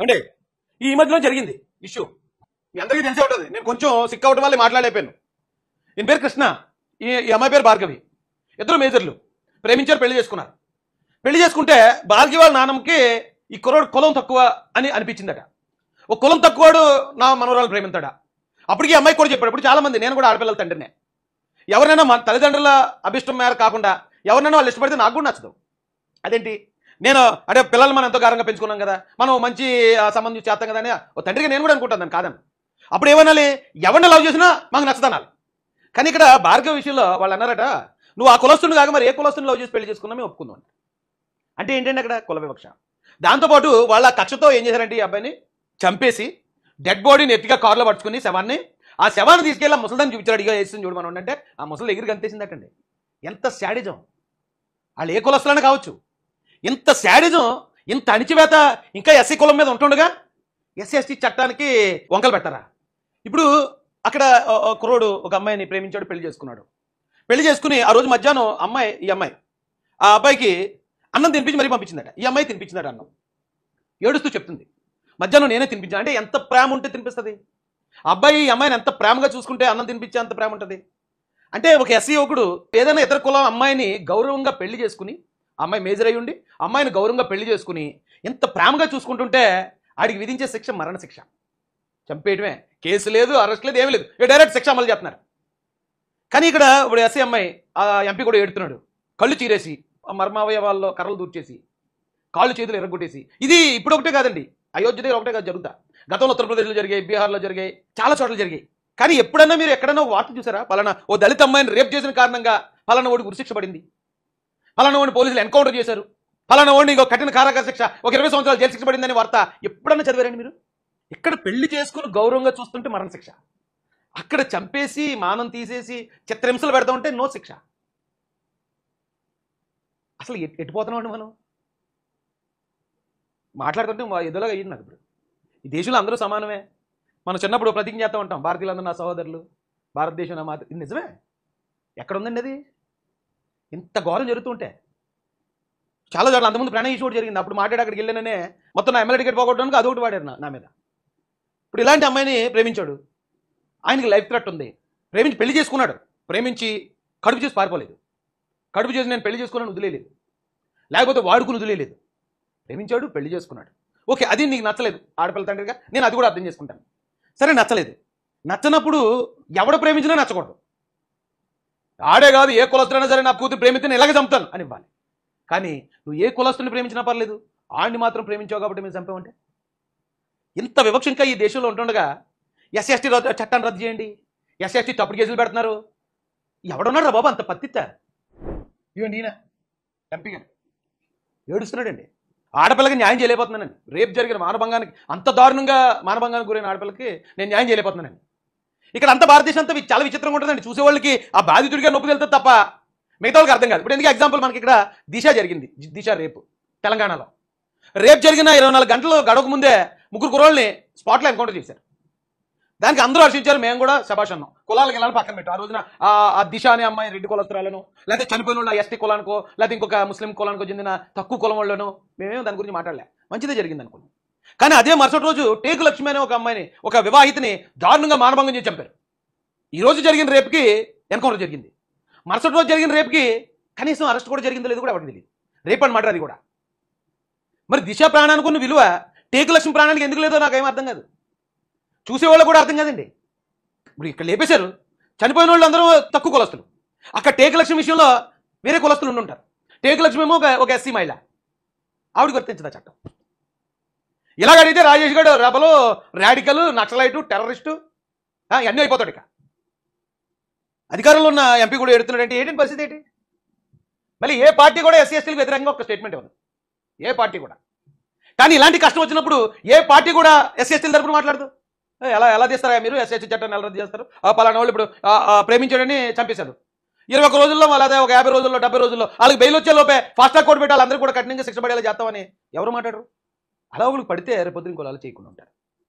అంటే ఈ మధ్యలో జరిగింది ఇష్యూ, మీ అందరికీ తెలిసే ఉంటుంది. నేను కొంచెం సిక్ అవడం వల్ల మాట్లాడలేకపోయాను. ఈయన పేరు కృష్ణ, ఈ అమ్మాయి పేరు భార్గవి. ఇద్దరు మేజర్లు ప్రేమించారు, పెళ్లి చేసుకున్నారు. పెళ్లి చేసుకుంటే భార్గవి వాళ్ళ నాన్నమ్మకి ఈ కుర్రోడు కులం తక్కువ అని అనిపించిందట. ఒక కులం తక్కువడు నా మనవరాలు ప్రేమించాడా. అప్పటికి అమ్మాయి కూడా చెప్పాడు. ఇప్పుడు చాలా మంది, నేను కూడా ఆడపిల్లల తండ్రినే, ఎవరైనా మా తల్లిదండ్రుల అభిష్టం మేర కాకుండా ఎవరినైనా వాళ్ళు ఇష్టపడితే నాకు కూడా నచ్చదు. అదేంటి, నేను అంటే పిల్లలు మనం ఎంతో గారంగా పెంచుకున్నాం కదా, మనం మంచి సంబంధం చేస్తాం కదా అని ఓ తండ్రిగా నేను కూడా అనుకుంటాను, దాన్ని కాదని. అప్పుడు ఏమనాలి, ఎవరిని లవ్ చేసినా మాకు నచ్చదనాలి. కానీ ఇక్కడ భార్గవ విషయంలో వాళ్ళు అన్నారట, నువ్వు ఆ కులస్తుని కాక మరి ఏ కులస్తుని లవ్ చేసి పెళ్లి చేసుకున్నా మేము ఒప్పుకుందాం అంటే ఏంటంటే అక్కడ కుల వివక్ష. దాంతోపాటు వాళ్ళ కక్షతో ఏం చేశారంటే ఈ అబ్బాయిని చంపేసి డెడ్ బాడీని ఎట్టిగా కారులో పట్టుకుని ఆ శవాన్ని తీసుకెళ్ళి ఆ ముసలిదాన్ని చూపించాడు. ఇక వేసింది చూడమని అంటే ఆ ముసలి ఎగిరి గంతేసిందటండి. ఎంత శాడిజం, వాళ్ళు ఏ కులస్తులైనా కావచ్చు, ఇంత శాడిజం, ఇంత అణిచివేత ఇంకా ఎస్సీ కులం మీద ఉంటుండగా ఎస్సీ ఎస్టీ చట్టానికి వంకలు పెట్టారా? ఇప్పుడు అక్కడ కుర్రోడు ఒక అమ్మాయిని ప్రేమించాడు, పెళ్లి చేసుకున్నాడు. పెళ్లి చేసుకుని ఆ రోజు మధ్యాహ్నం ఈ అమ్మాయి ఆ అబ్బాయికి అన్నం తినిపించి మరీ పంపించిందట. ఈ అమ్మాయి తినిపించిందట అన్నం. ఏడుస్తూ చెప్తుంది, మధ్యాహ్నం నేనే తినిపించాను. అంటే ఎంత ప్రేమ ఉంటే తినిపిస్తుంది? అబ్బాయి ఈ అమ్మాయిని ఎంత ప్రేమగా చూసుకుంటే అన్నం తినిపించే అంత ప్రేమ ఉంటుంది. అంటే ఒక ఎస్సీ యువకుడు ఏదైనా ఇతర కులం అమ్మాయిని గౌరవంగా పెళ్లి చేసుకుని, అమ్మాయి మేజర్ అయ్యి ఉండి అమ్మాయిని గౌరవంగా పెళ్లి చేసుకుని ఎంత ప్రేమగా చూసుకుంటుంటే ఆడికి విధించే శిక్ష మరణ శిక్ష, చంపేయటమే. కేసు లేదు, అరెస్ట్ లేదు, ఏమీ లేదు, డైరెక్ట్ శిక్ష అమలు చేస్తున్నారు. కానీ ఇక్కడ ఇప్పుడు ఎస్సీ అమ్మాయి ఆ ఎంపీ కూడా ఏడుతున్నాడు, కళ్ళు చీరేసి మర్మావయవాల్లో కర్రలు దూర్చేసి కాళ్ళు చేతులు ఎరగొట్టేసి. ఇది ఇప్పుడు ఒకటే కాదండి, అయోధ్య దగ్గర ఒకటే కాదు జరుగుతా, గతంలో ఉత్తరప్రదేశ్లో జరిగాయి, బీహార్లో జరిగాయి, చాలా చోట్ల జరిగాయి. కానీ ఎప్పుడన్నా మీరు ఎక్కడన్నా వార్త చూసారా, పలానా ఓ దళిత అమ్మాయిని రేప్ చేసిన కారణంగా పలానా ఓడికి ఉరిశిక్ష పడింది, పలానా ఓడిని పోలీసులు ఎన్కౌంటర్ చేశారు, పలానా ఓడిని ఇంకో కఠిన కారాగార శిక్ష, ఒక 20 సంవత్సరాలు జైలు శిక్ష పడిందని వార్త ఎప్పుడన్నా చదివారండి మీరు? ఇక్కడ పెళ్లి చేసుకుని గౌరవంగా చూస్తుంటే మరణ శిక్ష, అక్కడ చంపేసి మానం తీసేసి చిత్రహింసలు పెడతా ఉంటే నో శిక్ష. అసలు ఎట్టిపోతున్నామండి మనం? మాట్లాడుతుంటే ఎదురుగా అయ్యింది నాకు. ఇప్పుడు ఈ దేశంలో అందరూ సమానమే. మనం చిన్నప్పుడు ప్రతిజ్ఞ చేస్తూ ఉంటాం, భారతీయులందరూ నా సహోదరులు, భారతదేశం నా మాత. ఇది నిజమే. ఎక్కడుందండి అది? ఇంత ఘోరం జరుగుతుంటే చాలా చోట్ల. అంతకుముందు ప్రణయ్ ఇష్యూ కూడా జరిగింది. అప్పుడు మాట్లాడి అక్కడికి వెళ్ళాననే మొత్తం నా ఎమ్మెల్యే టికెట్ పోగొట్టడానికి అదొకటి వాడారు నా మీద. ఇప్పుడు ఇలాంటి అమ్మాయిని ప్రేమించాడు, ఆయనకి లైఫ్ థ్రెట్ ఉంది, ప్రేమించి పెళ్లి చేసుకున్నాడు, ప్రేమించి కడుపు చేసి పారిపోలేదు, కడుపు చేసి నేను పెళ్లి చేసుకున్నాను వదిలేదు, లేకపోతే వాడుకుని వదిలేదు, ప్రేమించాడు, పెళ్లి చేసుకున్నాడు. ఓకే, అది నీకు నచ్చలేదు ఆడపిల్ల తండ్రిగా, నేను అది కూడా అర్థం చేసుకుంటాను. సరే, నచ్చలేదు. నచ్చనప్పుడు ఎవడ ప్రేమించినా నచ్చకూడదు. ఆడే కాదు, ఏ కులస్తుడైనా సరే నా కూతురు ప్రేమిస్తే నేను ఇలాగే చంపుతాను అని ఇవ్వాలి. కానీ నువ్వు ఏ కులస్తుని ప్రేమించినా పర్లేదు, ఆడిని మాత్రం ప్రేమించావు కాబట్టి మీరు చంపామంటే ఇంత వివక్ష ఇంకా ఈ దేశంలో ఉంటుండగా ఎస్సీ ఎస్టీ చట్టాన్ని రద్దు చేయండి, ఎస్సీ ఎస్టీ తప్పుడు కేసులు పెడుతున్నారు. ఎవడున్నాడు రా బాబు అంత పత్తిత్తా? ఇవ్వండి, ఈయన ఎంపీ గారు ఏడుస్తున్నాడండి. ఆడపిల్లకి న్యాయం చేయలేకపోతున్నానండి. రేపు జరిగిన మానభంగానికి, అంత దారుణంగా మానభంగానికి గురైన ఆడపిల్లకి నేను న్యాయం చేయలేకపోతున్నానండి. ఇక్కడ అంత భారతదేశం అంతా చాలా విచిత్రంగా ఉంటుందండి. చూసేవాళ్ళకి ఆ బాధితుడిగా నొప్పి వెళ్తుంది తప్ప మిగతా వాళ్ళకి అర్థం కాదు. ఇప్పుడు ఎందుకు ఎగ్జాంపుల్, మనకి ఇక్కడ దిశ జరిగింది, దిశ రేపు తెలంగాణలో రేపు జరిగిన 24 గంటలు గడవక ముందే 3 కుర్రోళ్ళని స్పాట్లో ఎన్కౌంటర్ చేశారు. దానికి అందరూ హర్షించారు, మేము కూడా శభాష్ అన్నాం. కులాలకు వెళ్ళాలని పక్కన పెట్టాం. ఆ రోజున ఆ దిశ అనే అమ్మాయి రెడ్డి కులస్తురాలను, లేకపోతే చనిపోయిన వాళ్ళు ఎస్టీ కులానికో, లేకపోతే ఇంకొక ముస్లిం కులానికో చెందిన తక్కువ కులం వాళ్ళను మేమేమో దాని గురించి మాట్లాడలే, మంచిదే జరిగింది అనుకున్నాం. కానీ అదే మరుసటి రోజు టేకు లక్ష్మి అనే ఒక అమ్మాయిని, ఒక వివాహితని దారుణంగా మానభంగం చేసి చంపారు. ఈ రోజు జరిగిన రేపుకి ఎన్కౌంటర్ జరిగింది, మరుసటి రోజు జరిగిన రేపుకి కనీసం అరెస్ట్ కూడా జరిగిందో లేదు కూడా ఎవరికి తెలియదు. రేపు అనమాట అది కూడా. మరి దిశ ప్రాణానికి ఉన్న విలువ టేకు లక్ష్మి ప్రాణానికి ఎందుకు లేదో నాకేం అర్థం కాదు, చూసేవాళ్ళు కూడా అర్థం కాదండి. ఇప్పుడు ఇక్కడ లేపేశారు, చనిపోయిన వాళ్ళు అందరూ తక్కువ కులస్తులు. అక్కడ టేకు లక్ష్మి విషయంలో వేరే కులస్తులు ఉండుంటారు. టేకు లక్ష్మి ఏమో ఒక ఎస్సీ మహిళ, ఆవిడకి వర్తించదా చట్టం? ఇలాగడిగితే రాజేష్ గడు రబలు, రాడికల్, నక్సలైటు, టెర్రరిస్టు అన్నీ అయిపోతాడు. ఇక అధికారంలో ఉన్న ఎంపీ కూడా ఎడుతున్నాడంటే ఏంటి పరిస్థితి ఏంటి? మళ్ళీ ఏ పార్టీ కూడా ఎస్సీ ఎస్టీలకు వ్యతిరేకంగా ఒక స్టేట్మెంట్ ఇవ్వదు, ఏ పార్టీ కూడా. కానీ ఇలాంటి కష్టం వచ్చినప్పుడు ఏ పార్టీ కూడా ఎస్సీ ఎస్టీల తరపున మాట్లాడదు. ఎలా చేస్తారా మీరు, ఎస్సీ ఎస్టీ చట్టాన్ని ఎలా రద్దు చేస్తారు? పలానా వాళ్ళు ఇప్పుడు ప్రేమించాడని చంపేశారు, 21 రోజుల్లో, లేదా ఒక 50 రోజుల్లో, 70 రోజుల్లో వాళ్ళకి బెయిల్ వచ్చే లోపే ఫాస్ట్ ట్రాక్ కోర్టు పెట్టాలి, అందరూ కూడా కఠినంగా శిక్ష పడేలా చేస్తామని ఎవరు మాట్లాడరు? అలా వాళ్ళకి పడితే రేపొద్దున ఇంకో అలా చేయకుండా ఉంటారు.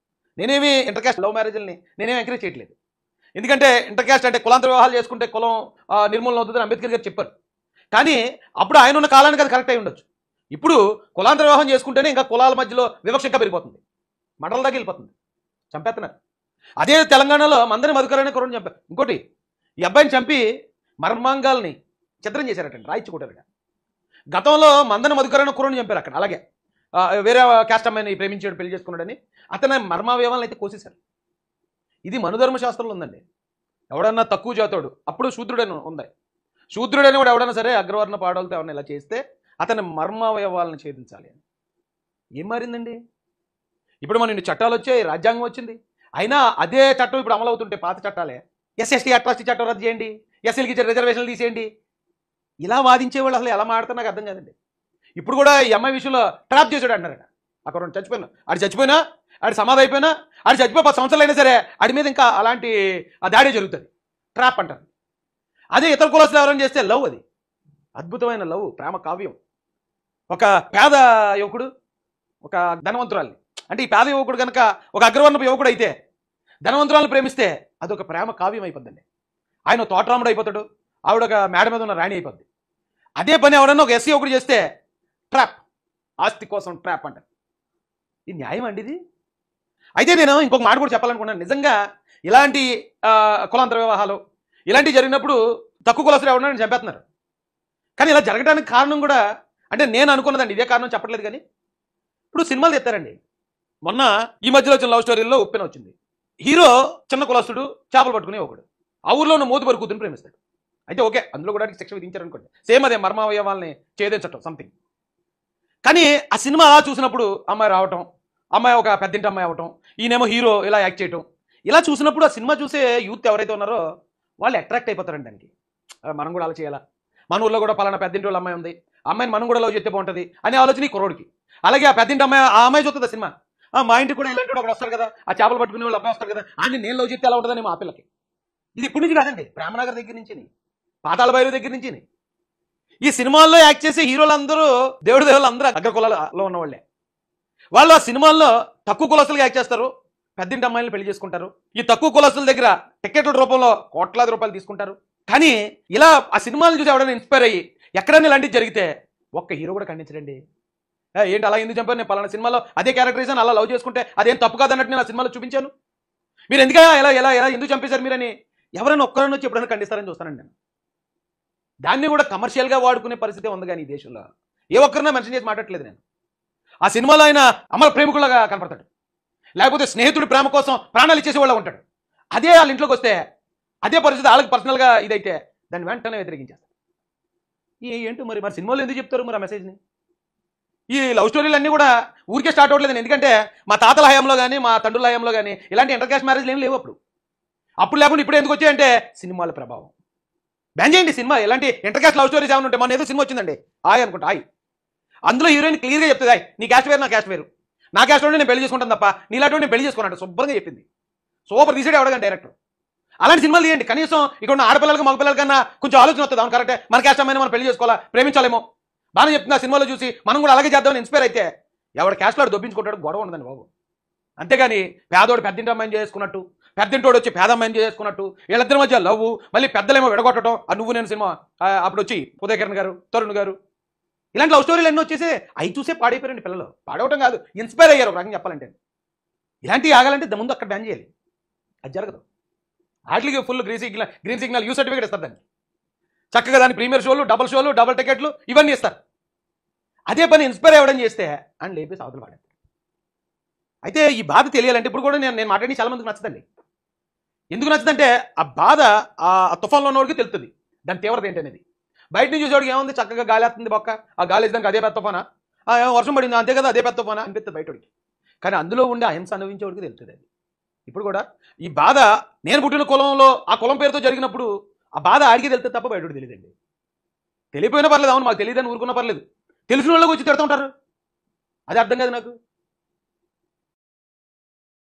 నేనేమి ఇంటర్ క్యాస్ట్ లవ్ మ్యారేజ్ని నేనేమి ఎంకరేజ్ చేయట్లేదు. ఎందుకంటే ఇంటర్ క్యాస్ట్ అంటే కులాంతర వివాహాలు చేసుకుంటే కులం నిర్మూలన అవుతుందని అంబేద్కర్ గారు చెప్పారు. కానీ అప్పుడు ఆయన ఉన్న కాలానికి అది కరెక్ట్ అయి ఉండొచ్చు. ఇప్పుడు కులాంతర వివాహం చేసుకుంటేనే ఇంకా కులాల మధ్యలో వివక్ష ఇంకా పెరిగిపోతుంది. మండల దాకా వెళ్ళిపోతుంది, చంపేస్తున్నారు. అదే తెలంగాణలో మందని మధుకర్ అనే కుర్రని చంపారు. ఇంకోటి, ఈ అబ్బాయిని చంపి మర్మాంగాల్ని చిత్రం చేశారటండి, రాయించుకుంటారుగా. గతంలో మందని మధుకర్ అనే కుర్రని చంపారు అక్కడ. అలాగే వేరే క్యాస్ట్ అమ్మాయిని ప్రేమించాడు, పెళ్లి చేసుకున్నాడని అతను మర్మావయవాలను అయితే కోసేశారు. ఇది మనుధర్మ శాస్త్రంలో ఉందండి. ఎవడన్నా తక్కువ జాతోడు, అప్పుడు శూద్రుడని ఉంది, శూద్రుడని కూడా ఎవడన్నా సరే అగ్రవర్ణ పాడలతో ఎవరన్నా ఇలా చేస్తే అతని మర్మావయవాలను ఛేదించాలి అని. ఏం మారిందండి? ఇప్పుడు మన ఇన్ని చట్టాలు వచ్చాయి, రాజ్యాంగం వచ్చింది, అయినా అదే చట్టం ఇప్పుడు అమలు అవుతుంటే పాత చట్టాలే. ఎస్ఎస్టీ అట్రాసిటీ చట్టం రద్దు చేయండి, ఎస్సీలకి రిజర్వేషన్లు తీసేయండి, ఇలా వాదించేవాళ్ళు అసలు ఎలా మాడతారు నాకు అర్థం కాదండి. ఇప్పుడు కూడా ఈ అమ్మాయి విషయంలో ట్రాప్ చేసాడు అంటారట. అక్కడ చచ్చిపోయినా ఆడు చచ్చిపోయినా, ఆడు సమాధి అయిపోయినా, ఆడు చచ్చిపోయి 10 సంవత్సరాలు అయినా సరే ఆడి మీద ఇంకా అలాంటి దాడి జరుగుతుంది, ట్రాప్ అంటారు. అదే ఇతర కులస్తులు ఎవరైనా చేస్తే లవ్, అది అద్భుతమైన లవ్, ప్రేమ కావ్యం. ఒక పేద యువకుడు ఒక ధనవంతురాల్ని, అంటే ఈ పేద యువకుడు కనుక ఒక అగ్రవర్ణపు యువకుడు అయితే ధనవంతురాలను ప్రేమిస్తే అదొక ప్రేమ కావ్యం అయిపోద్దండి. ఆయన తోటరాముడు అయిపోతాడు, ఆవిడ ఒక మేడ మీద ఉన్న రాణి అయిపోద్ది. అదే పని ఎవడన్నా ఒక ఎస్సీ యువకుడు చేస్తే ట్రాప్, ఆస్తి కోసం ట్రాప్ అంటారు. ఇది న్యాయం అండి ఇది? అయితే నేను ఇంకొక మాట కూడా చెప్పాలనుకున్నాను. నిజంగా ఇలాంటి కులాంతర వివాహాలు ఇలాంటివి జరిగినప్పుడు తక్కువ కులస్తులు ఎవరన్నా చంపేస్తున్నారు. కానీ ఇలా జరగడానికి కారణం కూడా, అంటే నేను అనుకున్నదండి, ఇదే కారణం చెప్పట్లేదు, కానీ ఇప్పుడు సినిమాలు తెస్తారండి. మొన్న ఈ మధ్యలో వచ్చిన లవ్ స్టోరీల్లో ఉప్పెన వచ్చింది. హీరో చిన్న కులస్తుడు, చేపలు పట్టుకునే ఒకడు ఆ ఊర్లో ఉన్న మోతుబరి కూతురుని ప్రేమిస్తాడు. అయితే ఓకే, అందులో కూడా శిక్ష విధించారనుకోండి, సేమ్ అదే మర్మావయవాల్ని ఛేదించటం సంథింగ్. కానీ ఆ సినిమా అలా చూసినప్పుడు అమ్మాయి రావటం, అమ్మాయి ఒక పెద్దింటి అమ్మాయి అవటం, ఈయనేమో హీరో ఇలా యాక్ట్ చేయటం, ఇలా చూసినప్పుడు ఆ సినిమా చూసే యూత్ ఎవరైతే ఉన్నారో వాళ్ళు అట్రాక్ట్ అయిపోతారండి దానికి. మనం కూడా అలా చేయాలా, మన ఊళ్ళో కూడా పలానా పెద్దింటి వాళ్ళ అమ్మాయి ఉంది, అమ్మాయిని మనం కూడా లవ్ చేస్తే బాగుంటుంది అనే ఆలోచన ఈ కుర్రోడికి. అలాగే ఆ పెద్దింటి అమ్మాయి, ఆ అమ్మాయి చూస్తుంది సినిమా, మా ఇంటికి కూడా ఇలాంటి ఒకడు వస్తారు కదా, ఆ చేపలు పట్టుకునే వాళ్ళు అబ్బాయి వస్తారు కదా, అని నేను లవ్ చేస్తే ఎలా ఉంటుందని మా పిల్లకి. ఇది ఇప్పటి నుంచి కాదండి, ప్రేమనగర్ దగ్గర నుంచి, పాతాళ భైరవి దగ్గర నుంచి. ఈ సినిమాల్లో యాక్ట్ చేసే హీరోలందరూ దేవుళ్ళు అందరూ అగ్ర కులాలలో ఉన్నవాళ్ళే. వాళ్ళు ఆ సినిమాల్లో తక్కువ కులస్తులుగా యాక్ట్ చేస్తారు, పెద్దింటి అమ్మాయిలను పెళ్లి చేసుకుంటారు. ఈ తక్కువ కులస్తుల దగ్గర టికెట్ల రూపంలో కోట్లాది రూపాయలు తీసుకుంటారు. కానీ ఇలా ఆ సినిమాలను చూసి ఎవడైనా ఇన్స్పైర్ అయ్యి ఎక్కడైనా ఇలాంటివి జరిగితే ఒక్క హీరో కూడా ఖండించడండి. ఏంటి అలా ఎందుకు చంపారు, నేను పలానా సినిమాలో అదే క్యారెక్టరైజేషన్ అలా లవ్ చేసుకుంటే అదేం తప్పు కాదన్నట్టు నేను ఆ సినిమాలో చూపించాను, మీరు ఎందుకైనా ఎలా ఎలా ఎలా ఎందుకు చంపేశారు మీరని ఎవరైనా ఒక్కరైనా వచ్చి ఎప్పుడైనా ఖండిస్తారని చూస్తానండి నేను. దాన్ని కూడా కమర్షియల్గా వాడుకునే పరిస్థితి ఉంది కానీ ఈ దేశంలో ఏ ఒక్కరినా మెన్షన్ చేసి మాట్లాడట్లేదు నేను. ఆ సినిమాలో ఆయన అమర ప్రేమికులుగా కనపడతాడు, లేకపోతే స్నేహితుడు ప్రేమ కోసం ప్రాణాలు ఇచ్చేసేవాళ్ళ ఉంటాడు. అదే వాళ్ళ ఇంట్లోకి వస్తే అదే పరిస్థితి వాళ్ళకి పర్సనల్గా ఇదైతే దాన్ని వెంటనే వ్యతిరేకించేస్తారు. ఏంటో మరి సినిమాలో ఎందుకు చెప్తారు మరి ఆ మెసేజ్ని? ఈ లవ్ స్టోరీలు అన్నీ కూడా ఊరికే స్టార్ట్ అవ్వట్లేదు. ఎందుకంటే మా తాతల హయాంలో కానీ మా తండ్రుల హయాంలో కానీ ఇలాంటి ఇంటర్ క్యాస్ట్ మ్యారేజ్లు ఏం లేవు. అప్పుడు లేకుండా ఇప్పుడు ఎందుకు వచ్చాయంటే సినిమాల ప్రభావం. బ్యాన్ చేయండి సినిమా, ఎలాంటి ఇంటర్ క్యాస్ట్ లవ్ స్టోరీస్ ఏమైనా ఉంటే. మన ఏదో సినిమా వచ్చిందండి ఆయ్ అనుకుంటా, ఆయ్, అందులో హీరోయిన్ క్లియర్గా చెప్తుంది, ఆయ్ నీ క్యాస్ట్ వేరు నా క్యాస్ట్ వేరు, నా క్యాస్ట్ నేను పెళ్లి చేసుకుంటాను తప్ప నీలాంటి నేను పెళ్లి చేసుకున్నాడు శుభ్రంగా చెప్పింది. సూపర్ తీసాడు ఎవడగానే డైరెక్టర్. అలాంటి సినిమాలు తీయండి, కనీసం ఇక్కడ ఉన్న ఆడపిల్లలకి మగపిల్లల కన్నా కొంచెం ఆలోచన వస్తుంది. అవును కరెక్టే, మన క్యాస్ట్ అమ్మాయిని మనం పెళ్లి చేసుకోవాలా, ప్రేమించాలేమో, బాగా చెప్తున్నా సినిమాలో చూసి మనం కూడా అలాగే చేద్దామని ఇన్స్పైర్ అయితే ఎవడ క్యాస్ట్లో దొబ్బించుకుంటాడు, గొడవ ఉండదండి బాబు. అంతేగాని పేదోడు పెద్దింటి అమ్మాయిని చేసుకున్నట్టు, పెద్దింటోడు వచ్చి పేద అమ్మాయిని చేసుకున్నట్టు, వీళ్ళిద్దరి మధ్య లవ్, మళ్ళీ పెద్దలేమో విడగొట్టడం, ఆ నువ్వు నేను సినిమా అప్పుడు వచ్చి ఉదయకిరణ్ గారు, తరుణ్ గారు, ఇలాంటి లవ్ స్టోరీలు ఎన్నో వచ్చేసి అవి చూసే పాడైపోయారండి పిల్లలు. పాడవటం కాదు, ఇన్స్పైర్ అయ్యారు ఒక రకంగా చెప్పాలంటే. ఇలాంటివి ఆగాలంటే ముందు అక్కడ బ్యాన్ చేయాలి, అది జరగదు. వాటికి full green signal you certificate ఇస్తారు దాన్ని, చక్కగా దాని ప్రీమియర్ షోలు, డబుల్ టికెట్లు ఇవన్నీ ఇస్తారు. అదే పని ఇన్స్పైర్ అవ్వడం చేస్తే అని లేపేసి అవతల పాడారు. అయితే ఈ బాధ తెలియాలంటే ఇప్పుడు కూడా నేను మాట్లాడి చాలా మందికి నచ్చదండి. ఎందుకు నచ్చదంటే ఆ బాధ ఆ తుఫాన్లో ఉన్నవాడికి తెలుస్తుంది దాని తీవ్రత ఏంటనేది. బయట నుంచి చూసేవాడికి ఏముంది, చక్కగా గాలి వస్తుంది బొక్క, ఆ గాలి వేసేదానికి అదే పెద్ద తుఫానా, వర్షం పడింది అంతే కదా అదే పెద్ద తుఫానా అనిపిస్తుంది బయటోడికి. కానీ అందులో ఉండే అహింస అనుభవించేవాడికి తెలుస్తుంది అది. ఇప్పుడు కూడా ఈ బాధ నేను పుట్టిన కులంలో ఆ కులం పేరుతో జరిగినప్పుడు ఆ బాధ ఆడికి తెలుస్తుంది తప్ప బయటోడికి తెలియదండి. తెలియపోయినా పర్లేదు, అవును మాకు తెలియదని ఊరుకున్నా పర్లేదు, తెలిసిన వాళ్ళకి వచ్చి తిడుతుంటారు, అది అర్థం కాదు నాకు.